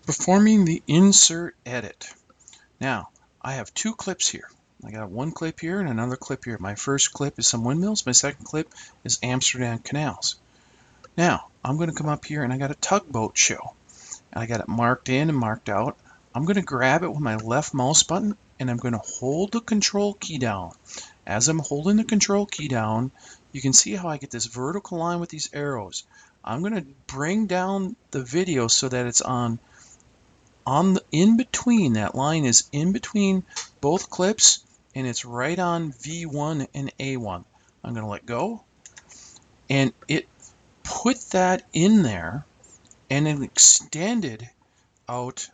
Performing the insert edit. Now, I have two clips here. I got one clip here and another clip here. My first clip is some windmills. My second clip is Amsterdam canals. Now, I'm going to come up here and I got a tugboat show. I got it marked in and marked out. I'm going to grab it with my left mouse button and I'm going to hold the control key down. As I'm holding the control key down, you can see how I get this vertical line with these arrows. I'm going to bring down the video so that it's in between. That line is in between both clips and it's right on V1 and A1. I'm going to let go and it put that in there and it extended out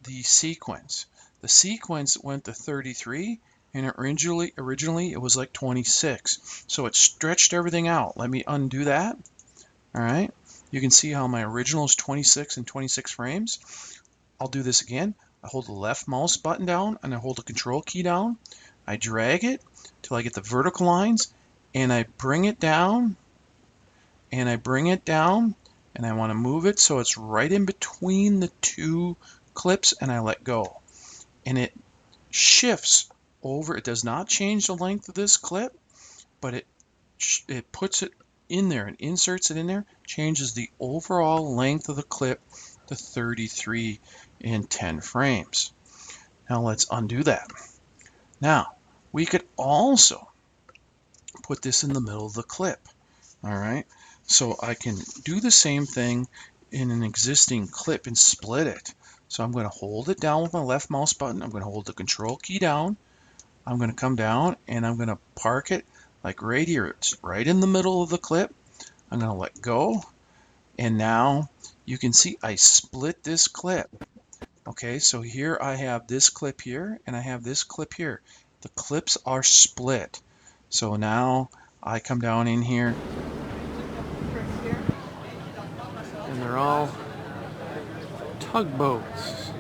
the sequence. The sequence went to 33 and originally it was like 26. So it stretched everything out. Let me undo that. All right. You can see how my original is 26 and 26 frames. I'll do this again. I hold the left mouse button down and I hold the control key down. I drag it till I get the vertical lines and I bring it down and I bring it down and I want to move it so it's right in between the two clips and I let go. And it shifts over. It does not change the length of this clip, but it puts it in there and inserts it in there, changes the overall length of the clip to 33 and 10 frames. Now let's undo that. Now we could also put this in the middle of the clip. All right, so I can do the same thing in an existing clip and split it. So I'm going to hold it down with my left mouse button. I'm going to hold the control key down. I'm going to come down and I'm going to park it like right here. It's right in the middle of the clip. I'm going to let go. And now you can see I split this clip. Okay, so here I have this clip here and I have this clip here. The clips are split. So now I come down in here and they're all tugboats.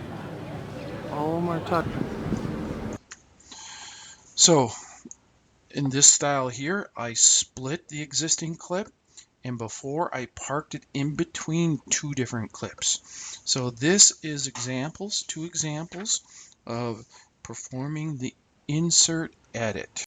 All of them are tugboats. So in this style here, I split the existing clip and before I parked it in between two different clips. So this is two examples of performing the insert edit.